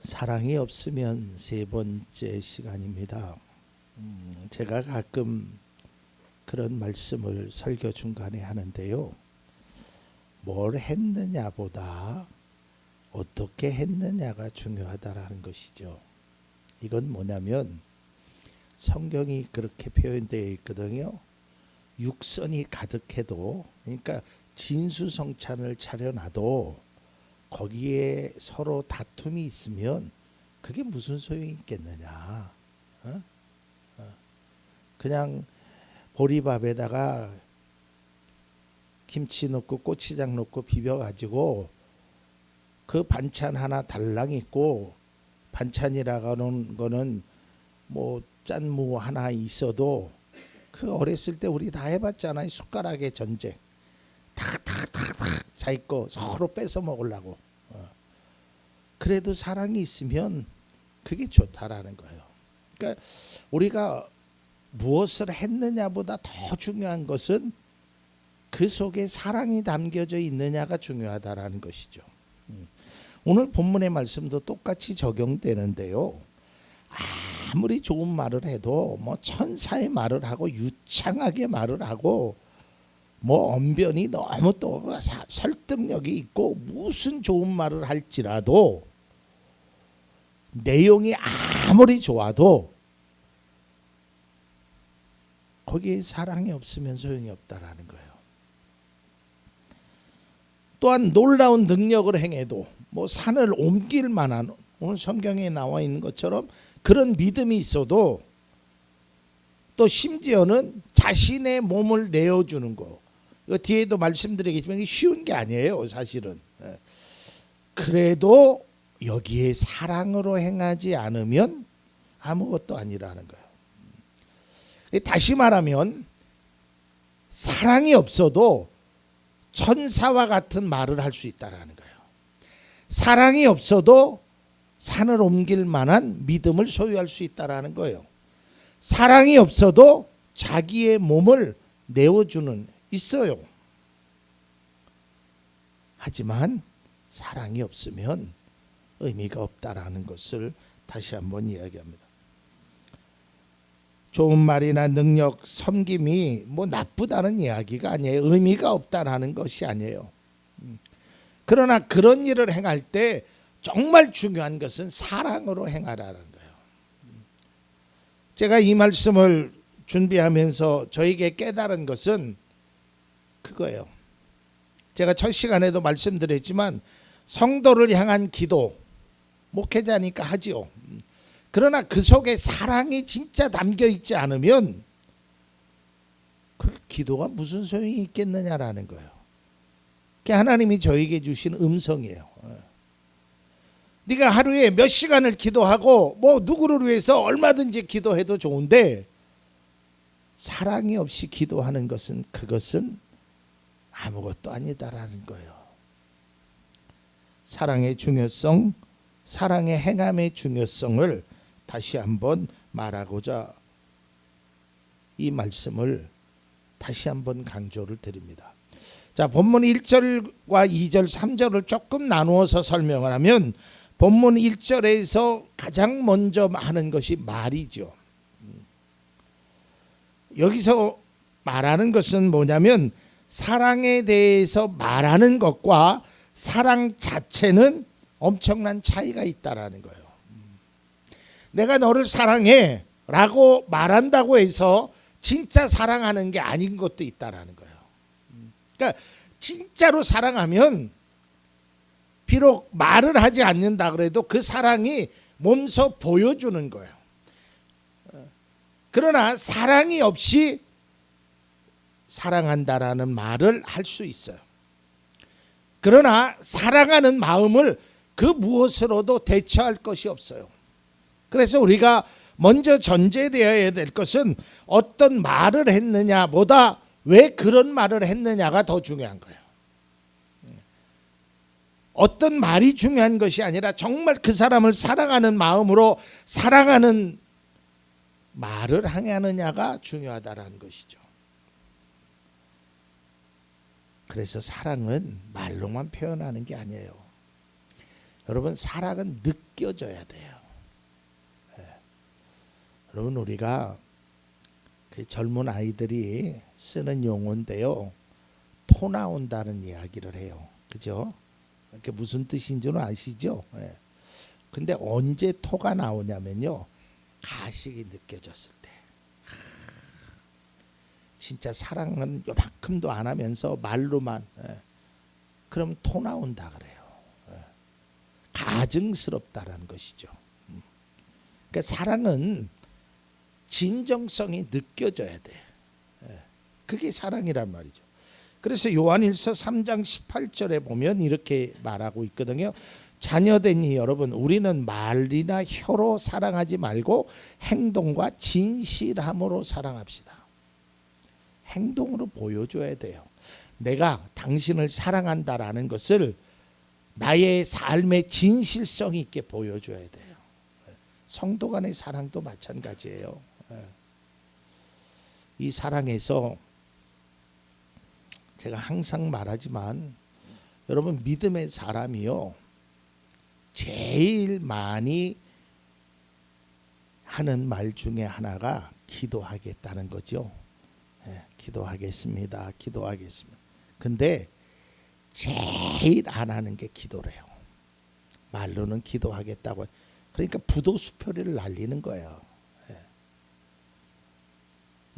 사랑이 없으면 세 번째 시간입니다. 제가 가끔 그런 말씀을 설교 중간에 하는데요. 뭘 했느냐보다 어떻게 했느냐가 중요하다라는 것이죠. 이건 뭐냐면 성경이 그렇게 표현되어 있거든요. 육선이 가득해도, 그러니까 진수성찬을 차려놔도 거기에 서로 다툼이 있으면 그게 무슨 소용이 있겠느냐. 그냥 보리밥에다가 김치 넣고 고추장 넣고 비벼가지고 그 반찬 하나 달랑 있고, 반찬이라고 하는 거는 뭐 짠무 하나 있어도 그 어렸을 때 우리 다 해봤잖아요. 숟가락의 전쟁. 탁탁탁탁 자기 거 서로 뺏어 먹으려고. 그래도 사랑이 있으면 그게 좋다라는 거예요. 그러니까 우리가 무엇을 했느냐보다 더 중요한 것은 그 속에 사랑이 담겨져 있느냐가 중요하다라는 것이죠. 오늘 본문의 말씀도 똑같이 적용되는데요. 아무리 좋은 말을 해도 뭐 천사의 말을 하고 유창하게 말을 하고 뭐 언변이 너무 또 설득력이 있고 무슨 좋은 말을 할지라도 내용이 아무리 좋아도 거기에 사랑이 없으면 소용이 없다라는 거예요. 또한 놀라운 능력을 행해도 뭐 산을 옮길 만한, 오늘 성경에 나와 있는 것처럼 그런 믿음이 있어도, 또 심지어는 자신의 몸을 내어주는 거, 이거 뒤에도 말씀드리겠지만 쉬운 게 아니에요 사실은. 그래도 여기에 사랑으로 행하지 않으면 아무것도 아니라는 거예요. 다시 말하면 사랑이 없어도 천사와 같은 말을 할 수 있다라는 거예요. 사랑이 없어도 산을 옮길 만한 믿음을 소유할 수 있다라는 거예요. 사랑이 없어도 자기의 몸을 내어주는 있어요. 하지만 사랑이 없으면 의미가 없다라는 것을 다시 한번 이야기합니다. 좋은 말이나 능력, 섬김이 뭐 나쁘다는 이야기가 아니에요. 의미가 없다라는 것이 아니에요. 그러나 그런 일을 행할 때 정말 중요한 것은 사랑으로 행하라는 거예요. 제가 이 말씀을 준비하면서 저에게 깨달은 것은 그거예요. 제가 첫 시간에도 말씀드렸지만 성도를 향한 기도, 목회자니까 하지요. 그러나 그 속에 사랑이 진짜 담겨 있지 않으면 그 기도가 무슨 소용이 있겠느냐라는 거예요. 그게 하나님이 저에게 주신 음성이에요. 네가 하루에 몇 시간을 기도하고 뭐 누구를 위해서 얼마든지 기도해도 좋은데 사랑이 없이 기도하는 것은, 그것은 아무것도 아니다라는 거예요. 사랑의 중요성, 사랑의 행함의 중요성을 다시 한번 말하고자 이 말씀을 다시 한번 강조를 드립니다. 자, 본문 1절과 2절, 3절을 조금 나누어서 설명을 하면, 본문 1절에서 가장 먼저 하는 것이 말이죠. 여기서 말하는 것은 뭐냐면 사랑에 대해서 말하는 것과 사랑 자체는 엄청난 차이가 있다라는 거예요. 내가 너를 사랑해 라고 말한다고 해서 진짜 사랑하는 게 아닌 것도 있다라는 거예요. 그러니까 진짜로 사랑하면 비록 말을 하지 않는다 그래도 그 사랑이 몸소 보여주는 거예요. 그러나 사랑이 없이 사랑한다라는 말을 할 수 있어요. 그러나 사랑하는 마음을 그 무엇으로도 대처할 것이 없어요. 그래서 우리가 먼저 전제되어야 될 것은 어떤 말을 했느냐보다 왜 그런 말을 했느냐가 더 중요한 거예요. 어떤 말이 중요한 것이 아니라 정말 그 사람을 사랑하는 마음으로 사랑하는 말을 하느냐가 중요하다라는 것이죠. 그래서 사랑은 말로만 표현하는 게 아니에요. 여러분 사랑은 느껴져야 돼요. 여러분 우리가 그 젊은 아이들이 쓰는 용어인데요. 토 나온다는 이야기를 해요. 그죠? 그게 무슨 뜻인지는 아시죠? 근데 언제 토가 나오냐면요. 가식이 느껴졌을 때. 진짜 사랑은 요만큼도 안 하면서 말로만 그럼 토 나온다 그래요. 가증스럽다라는 것이죠. 그러니까 사랑은 진정성이 느껴져야 돼. 그게 사랑이란 말이죠. 그래서 요한일서 3장 18절에 보면 이렇게 말하고 있거든요. 자녀되니 여러분 우리는 말이나 혀로 사랑하지 말고 행동과 진실함으로 사랑합시다. 행동으로 보여줘야 돼요. 내가 당신을 사랑한다라는 것을 나의 삶의 진실성 있게 보여줘야 돼요. 성도 간의 사랑도 마찬가지예요. 이 사랑에서 제가 항상 말하지만 여러분 믿음의 사람이요 제일 많이 하는 말 중에 하나가 기도하겠다는 거죠. 기도하겠습니다. 기도하겠습니다. 근데 제일 안 하는 게 기도래요. 말로는 기도하겠다고. 그러니까 부도수표리를 날리는 거예요.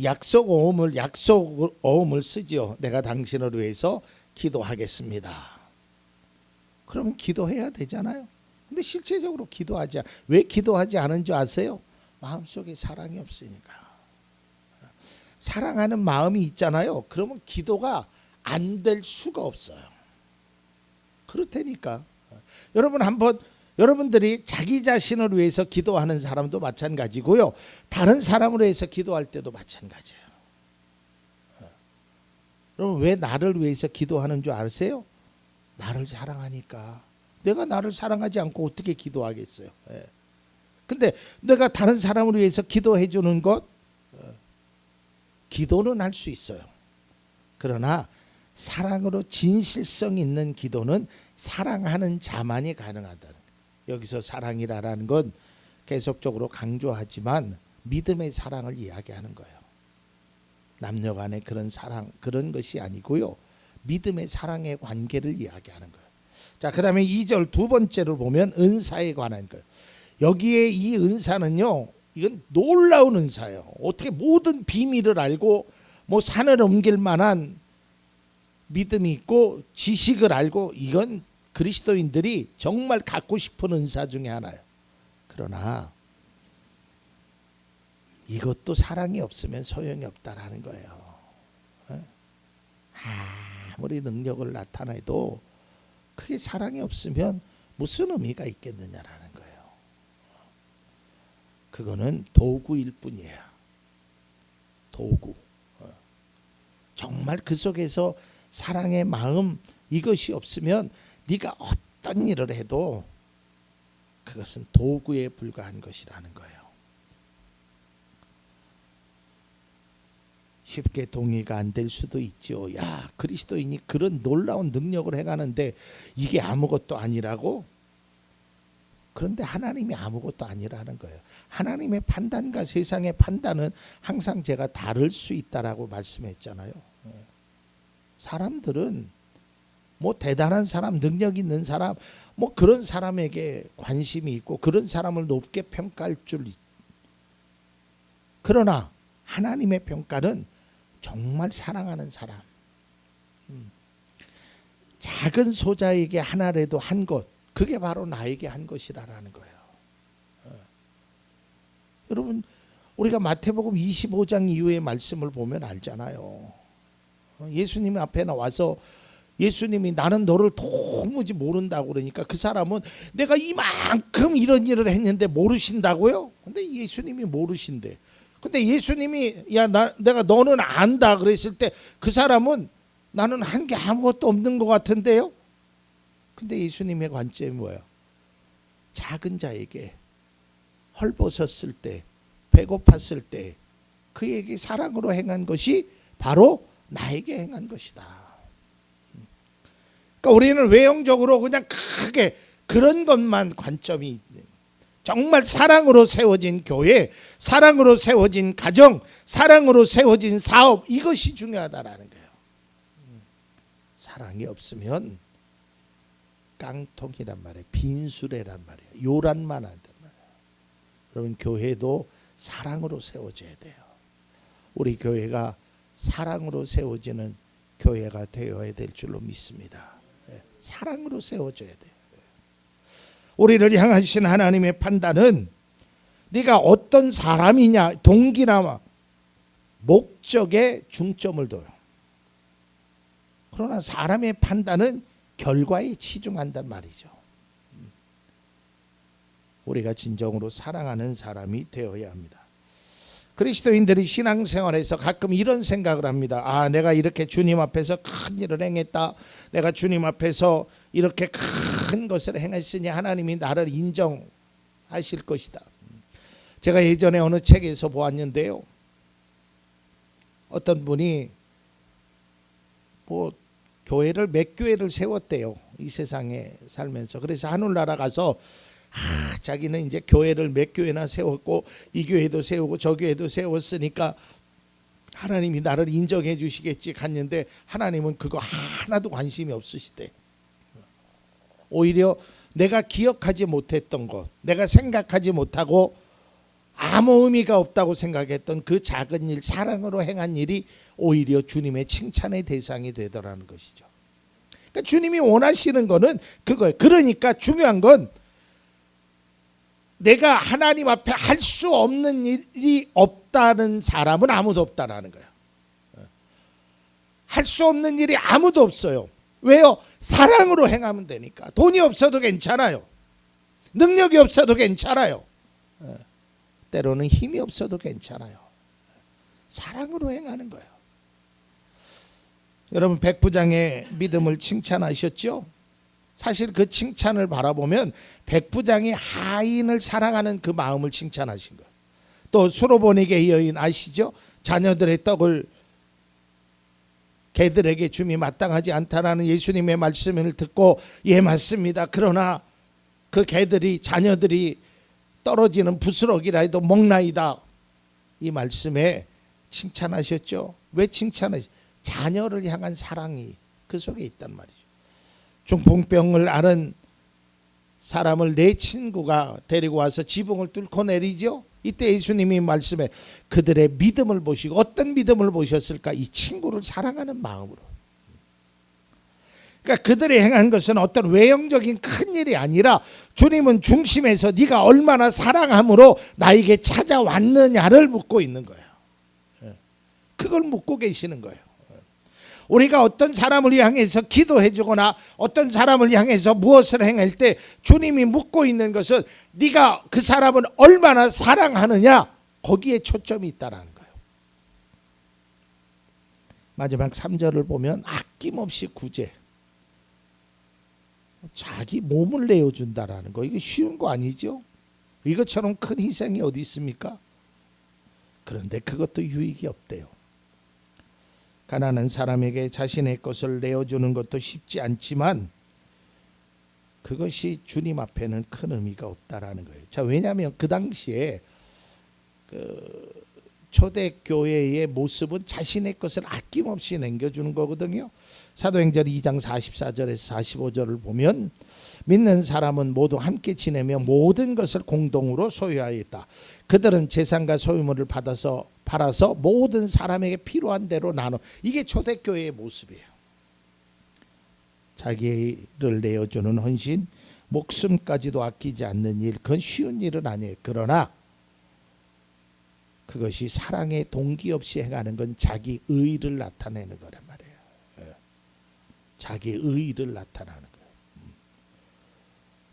약속 어음을 쓰죠. 내가 당신을 위해서 기도하겠습니다. 그러면 기도해야 되잖아요. 근데 실제적으로 왜 기도하지 않은 줄 아세요? 마음속에 사랑이 없으니까. 사랑하는 마음이 있잖아요. 그러면 기도가 안 될 수가 없어요. 그렇다니까. 여러분들이 자기 자신을 위해서 기도하는 사람도 마찬가지고요. 다른 사람을 위해서 기도할 때도 마찬가지예요. 여러분 왜 나를 위해서 기도하는 줄 아세요? 나를 사랑하니까. 내가 나를 사랑하지 않고 어떻게 기도하겠어요? 근데 내가 다른 사람을 위해서 기도해 주는 것 기도는 할 수 있어요. 그러나 사랑으로 진실성 있는 기도는 사랑하는 자만이 가능하다는. 여기서 사랑이라는 건 계속적으로 강조하지만 믿음의 사랑을 이야기하는 거예요. 남녀 간의 그런 사랑 그런 것이 아니고요. 믿음의 사랑의 관계를 이야기하는 거예요. 자, 그다음에 2절 두 번째로 보면 은사에 관한 거예요. 여기에 이 은사는요. 이건 놀라운 은사예요. 어떻게 모든 비밀을 알고 산을 옮길 만한 믿음이 있고 지식을 알고 이건 그리스도인들이 정말 갖고 싶은 은사 중에 하나예요. 그러나 이것도 사랑이 없으면 소용이 없다라는 거예요. 아무리 능력을 나타내도 그게 사랑이 없으면 무슨 의미가 있겠느냐라는 거예요. 그거는 도구일 뿐이에요. 도구. 정말 그 속에서 사랑의 마음 이것이 없으면 네가 어떤 일을 해도 그것은 도구에 불과한 것이라는 거예요. 쉽게 동의가 안 될 수도 있죠. 야, 그리스도인이 그런 놀라운 능력을 행하는데 이게 아무것도 아니라고? 그런데 하나님이 아무것도 아니라는 거예요. 하나님의 판단과 세상의 판단은 항상 제가 다를 수 있다라고 말씀했잖아요. 사람들은 대단한 사람, 능력 있는 사람, 그런 사람에게 관심이 있고 그런 사람을 높게 평가할 줄. 그러나 하나님의 평가는 정말 사랑하는 사람. 작은 소자에게 하나라도 한 것, 그게 바로 나에게 한 것이라는 거예요. 여러분 우리가 마태복음 25장 이후의 말씀을 보면 알잖아요. 예수님 앞에 나와서 예수님이 나는 너를 도무지 모른다고 그러니까 그 사람은 내가 이만큼 이런 일을 했는데 모르신다고요? 근데 예수님이 모르신대. 근데 예수님이 내가 너는 안다 그랬을 때 그 사람은 나는 한 게 아무것도 없는 것 같은데요? 근데 예수님의 관점이 뭐예요? 작은 자에게 헐벗었을 때, 배고팠을 때 그에게 사랑으로 행한 것이 바로 나에게 행한 것이다. 그러니까 우리는 외형적으로 그냥 크게 그런 것만 관점이 있는, 정말 사랑으로 세워진 교회, 사랑으로 세워진 가정, 사랑으로 세워진 사업, 이것이 중요하다라는 거예요. 사랑이 없으면 깡통이란 말이에요. 빈수레란 말이에요. 요란만 한단 말이에요. 여러분, 교회도 사랑으로 세워져야 돼요. 우리 교회가 사랑으로 세워지는 교회가 되어야 될 줄로 믿습니다. 사랑으로 세워져야 돼요. 우리를 향하신 하나님의 판단은 네가 어떤 사람이냐, 동기나 목적에 중점을 둬요. 그러나 사람의 판단은 결과에 치중한단 말이죠. 우리가 진정으로 사랑하는 사람이 되어야 합니다. 그리스도인들이 신앙생활에서 가끔 이런 생각을 합니다. 아, 내가 이렇게 주님 앞에서 큰 일을 행했다. 내가 주님 앞에서 이렇게 큰 것을 행했으니 하나님이 나를 인정하실 것이다. 제가 예전에 어느 책에서 보았는데요, 어떤 분이 교회를 몇 교회를 세웠대요. 이 세상에 살면서. 그래서 하늘나라 가서 자기는 이제 교회를 몇 교회나 세웠고 이 교회도 세우고 저 교회도 세웠으니까 하나님이 나를 인정해 주시겠지 갔는데 하나님은 그거 하나도 관심이 없으시대. 오히려 내가 기억하지 못했던 것, 내가 생각하지 못하고 아무 의미가 없다고 생각했던 그 작은 일, 사랑으로 행한 일이 오히려 주님의 칭찬의 대상이 되더라는 것이죠. 그러니까 주님이 원하시는 거는 그거예요. 그러니까 중요한 건 내가 하나님 앞에 할 수 없는 일이 없다는 사람은 아무도 없다라는 거예요. 할 수 없는 일이 아무도 없어요. 왜요? 사랑으로 행하면 되니까. 돈이 없어도 괜찮아요. 능력이 없어도 괜찮아요. 때로는 힘이 없어도 괜찮아요. 사랑으로 행하는 거예요. 여러분, 백부장의 믿음을 칭찬하셨죠? 사실 그 칭찬을 바라보면 백부장이 하인을 사랑하는 그 마음을 칭찬하신 거예요. 또 수로보니게 여인 아시죠? 자녀들의 떡을 개들에게 줌이 마땅하지 않다라는 예수님의 말씀을 듣고 예, 맞습니다. 그러나 그 개들이, 자녀들이 떨어지는 부스러기라 해도 먹나이다. 이 말씀에 칭찬하셨죠? 왜 칭찬하셨죠? 자녀를 향한 사랑이 그 속에 있단 말이죠. 중풍병을 앓은 사람을 내 친구가 데리고 와서 지붕을 뚫고 내리죠. 이때 예수님이 말씀에 그들의 믿음을 보시고, 어떤 믿음을 보셨을까? 이 친구를 사랑하는 마음으로. 그러니까 그들이 행한 것은 어떤 외형적인 큰 일이 아니라 주님은 중심에서 네가 얼마나 사랑함으로 나에게 찾아왔느냐를 묻고 있는 거예요. 그걸 묻고 계시는 거예요. 우리가 어떤 사람을 향해서 기도해 주거나 어떤 사람을 향해서 무엇을 행할 때 주님이 묻고 있는 것은 네가 그 사람을 얼마나 사랑하느냐, 거기에 초점이 있다라는 거예요. 마지막 3절을 보면 아낌없이 구제, 자기 몸을 내어준다라는 거, 이게 쉬운 거 아니죠? 이것처럼 큰 희생이 어디 있습니까? 그런데 그것도 유익이 없대요. 가난한 사람에게 자신의 것을 내어주는 것도 쉽지 않지만 그것이 주님 앞에는 큰 의미가 없다라는 거예요. 자, 왜냐하면 그 당시에 초대교회의 모습은 자신의 것을 아낌없이 남겨주는 거거든요. 사도행전 2장 44절에서 45절을 보면 믿는 사람은 모두 함께 지내며 모든 것을 공동으로 소유하였다. 그들은 재산과 소유물을 팔아서 모든 사람에게 필요한 대로 나눠. 이게 초대교회의 모습이에요. 자기를 내어주는 헌신, 목숨까지도 아끼지 않는 일, 그건 쉬운 일은 아니에요. 그러나 그것이 사랑의 동기 없이 행하는 건 자기 의를 나타내는 거란 말이에요. 자기 의를 나타나는 거예요.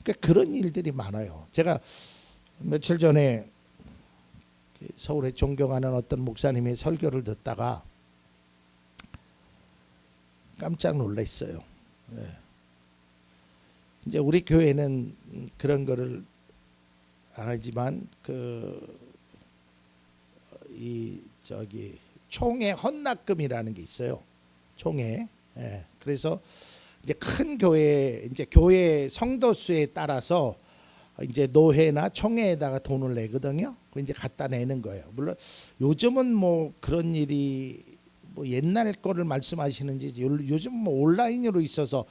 그러니까 그런 일들이 많아요. 제가 며칠 전에 서울에 존경하는 어떤 목사님의 설교를 듣다가 깜짝 놀랐어요. 이제 우리 교회는 그런 거를 안 하지만 총회 헌납금이라는 게 있어요. 총회. 그래서 이제 큰 교회 이제 교회 성도 수에 따라서 이제 노회나 총회에다가 돈을 내거든요. 그 이제 갖다 내는 거예요. 물론 요즘은 뭐 그런 일이 뭐 옛날 거를 말씀하시는지 요즘 뭐 온라인으로 있어서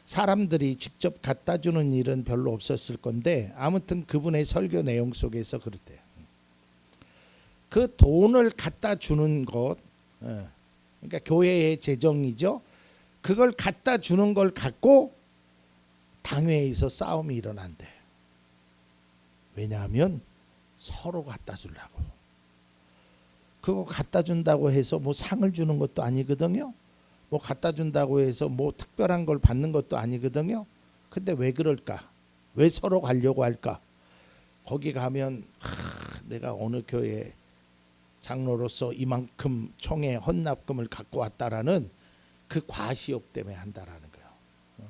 사람들이 직접 갖다 주는 일은 별로 없었을 건데 아무튼 그분의 설교 내용 속에서 그랬대요. 그 돈을 갖다 주는 것, 그러니까 교회의 재정이죠. 그걸 갖다 주는 걸 갖고 당회에서 싸움이 일어난대. 왜냐하면 서로 갖다 주려고. 그거 갖다 준다고 해서 뭐 상을 주는 것도 아니거든요. 뭐 갖다 준다고 해서 뭐 특별한 걸 받는 것도 아니거든요. 근데 왜 그럴까? 왜 서로 가려고 할까? 거기 가면 내가 어느 교회 장로로서 이만큼 총회 헌납금을 갖고 왔다라는 그 과시욕 때문에 한다라는 거예요.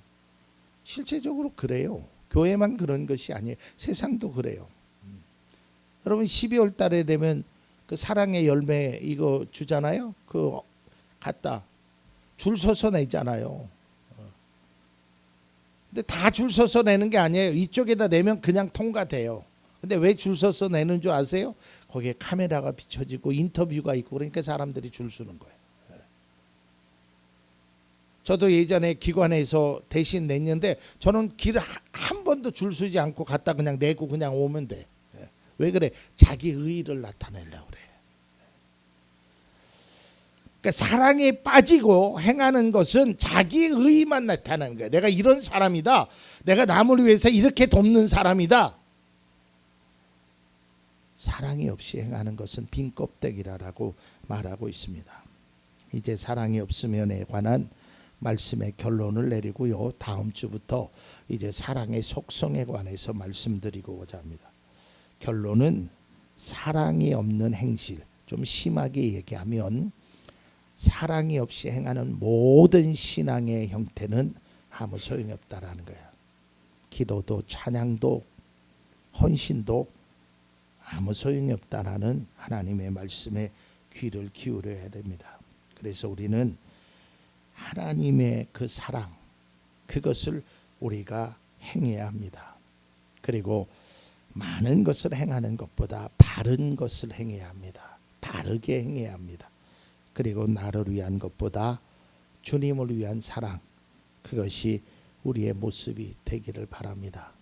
실제적으로 그래요. 교회만 그런 것이 아니에요. 세상도 그래요. 여러분 12월 달에 되면 그 사랑의 열매 이거 주잖아요. 그 갖다 줄 서서 내잖아요. 근데 다 줄 서서 내는 게 아니에요. 이쪽에다 내면 그냥 통과돼요. 근데 왜 줄 서서 내는 줄 아세요? 거기에 카메라가 비춰지고 인터뷰가 있고 그러니까 사람들이 줄 서는 거예요. 저도 예전에 기관에서 대신 냈는데 저는 길 한 번도 줄 서지 않고 갔다 그냥 내고 그냥 오면 돼. 왜 그래? 자기 의의를 나타내려고 그래. 그러니까 사랑에 빠지고 행하는 것은 자기 의의만 나타나는 거야. 내가 이런 사람이다. 내가 남을 위해서 이렇게 돕는 사람이다. 사랑이 없이 행하는 것은 빈 껍데기라고 말하고 있습니다. 이제 사랑이 없으면에 관한 말씀의 결론을 내리고요. 다음 주부터 이제 사랑의 속성에 관해서 말씀드리고자 합니다. 결론은 사랑이 없는 행실, 좀 심하게 얘기하면 사랑이 없이 행하는 모든 신앙의 형태는 아무 소용이 없다라는 거예요. 기도도 찬양도 헌신도 아무 소용이 없다라는 하나님의 말씀에 귀를 기울여야 됩니다. 그래서 우리는 하나님의 그 사랑, 그것을 우리가 행해야 합니다. 그리고 많은 것을 행하는 것보다 바른 것을 행해야 합니다. 바르게 행해야 합니다. 그리고 나를 위한 것보다 주님을 위한 사랑, 그것이 우리의 모습이 되기를 바랍니다.